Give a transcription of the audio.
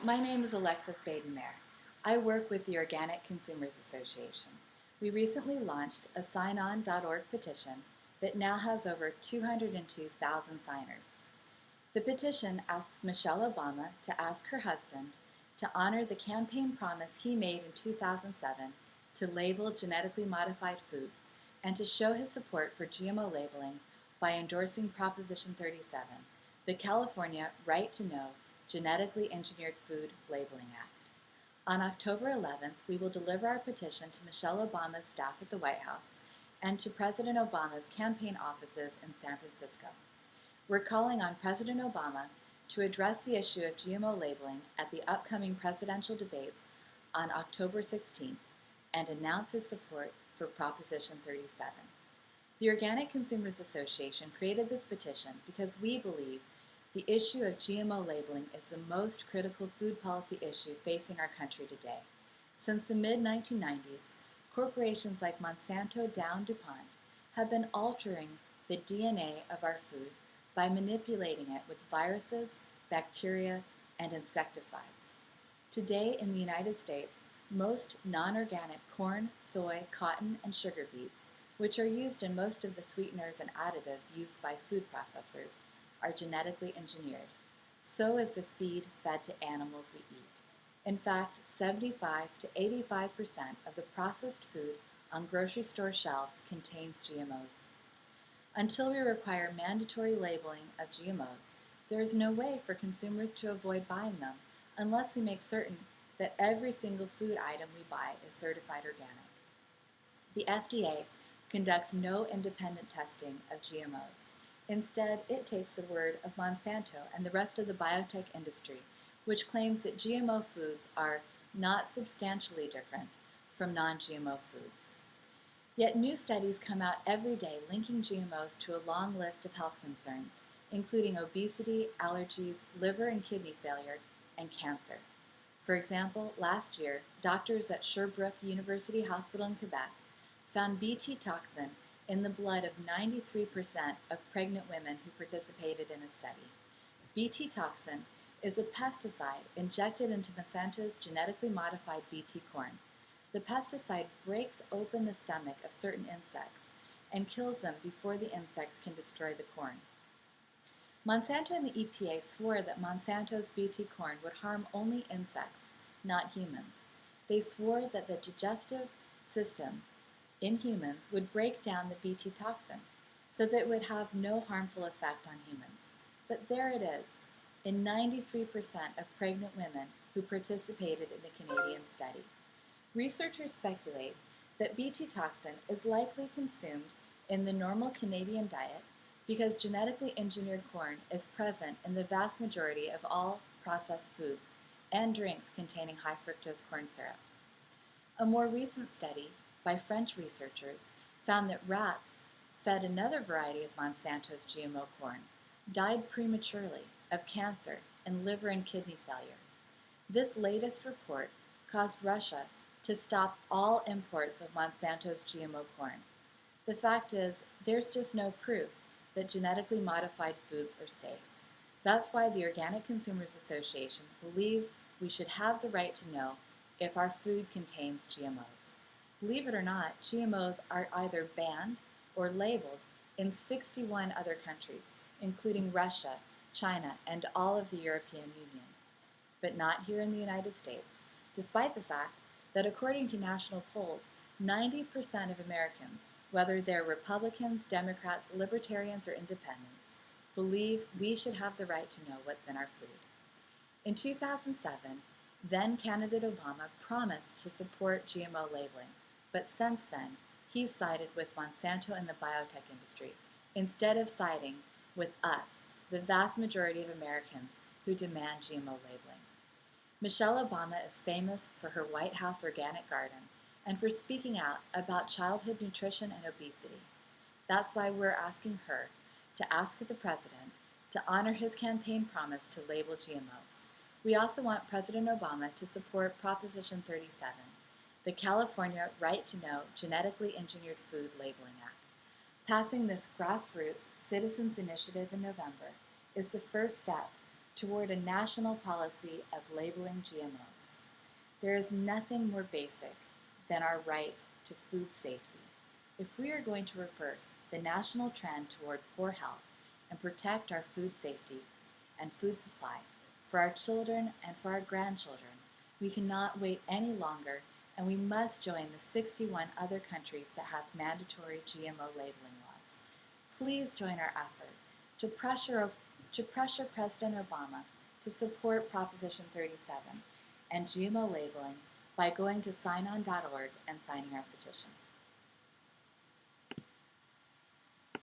My name is Alexis Baden-Mayer. I work with the Organic Consumers Association. We recently launched a sign-on.org petition that now has over 202,000 signers. The petition asks Michelle Obama to ask her husband to honor the campaign promise he made in 2007 to label genetically modified foods and to show his support for GMO labeling by endorsing Proposition 37, the California Right to Know Genetically Engineered Food Labeling Act. On October 11th, we will deliver our petition to Michelle Obama's staff at the White House and to President Obama's campaign offices in San Francisco. We're calling on President Obama to address the issue of GMO labeling at the upcoming presidential debates on October 16th and announce his support for Proposition 37. The Organic Consumers Association created this petition because we believe the issue of GMO labeling is the most critical food policy issue facing our country today. Since the mid-1990s, corporations like Monsanto Dow DuPont have been altering the DNA of our food by manipulating it with viruses, bacteria, and insecticides. Today in the United States, most non-organic corn, soy, cotton, and sugar beets, which are used in most of the sweeteners and additives used by food processors, are genetically engineered. So is the feed fed to animals we eat. In fact, 75 to 85% of the processed food on grocery store shelves contains GMOs. Until we require mandatory labeling of GMOs, there is no way for consumers to avoid buying them unless we make certain that every single food item we buy is certified organic. The FDA conducts no independent testing of GMOs. Instead, it takes the word of Monsanto and the rest of the biotech industry, which claims that GMO foods are not substantially different from non-GMO foods. Yet new studies come out every day linking GMOs to a long list of health concerns, including obesity, allergies, liver and kidney failure, and cancer. For example, last year, doctors at Sherbrooke University Hospital in Quebec found Bt toxin in the blood of 93% of pregnant women who participated in a study. Bt toxin is a pesticide injected into Monsanto's genetically modified Bt corn. The pesticide breaks open the stomach of certain insects and kills them before the insects can destroy the corn. Monsanto and the EPA swore that Monsanto's Bt corn would harm only insects, not humans. They swore that the digestive system in humans would break down the Bt toxin so that it would have no harmful effect on humans. But there it is, in 93% of pregnant women who participated in the Canadian study. Researchers speculate that Bt toxin is likely consumed in the normal Canadian diet because genetically engineered corn is present in the vast majority of all processed foods and drinks containing high fructose corn syrup. A more recent study by French researchers found that rats fed another variety of Monsanto's GMO corn died prematurely of cancer and liver and kidney failure. This latest report caused Russia to stop all imports of Monsanto's GMO corn. The fact is, there's just no proof that genetically modified foods are safe. That's why the Organic Consumers Association believes we should have the right to know if our food contains GMOs. Believe it or not, GMOs are either banned or labeled in 61 other countries, including Russia, China, and all of the European Union, but not here in the United States, despite the fact that according to national polls, 90% of Americans, whether they're Republicans, Democrats, Libertarians, or Independents, believe we should have the right to know what's in our food. In 2007, then candidate Obama promised to support GMO labeling, but since then, he's sided with Monsanto and the biotech industry, instead of siding with us, the vast majority of Americans who demand GMO labeling. Michelle Obama is famous for her White House organic garden and for speaking out about childhood nutrition and obesity. That's why we're asking her to ask the president to honor his campaign promise to label GMOs. We also want President Obama to support Proposition 37, the California Right to Know Genetically Engineered Food Labeling Act. Passing this grassroots citizens initiative in November is the first step toward a national policy of labeling GMOs. There is nothing more basic than our right to food safety. If we are going to reverse the national trend toward poor health and protect our food safety and food supply for our children and for our grandchildren, we cannot wait any longer, and we must join the 61 other countries that have mandatory GMO labeling laws. Please join our effort to pressure President Obama to support Proposition 37 and GMO labeling by going to signon.org and signing our petition.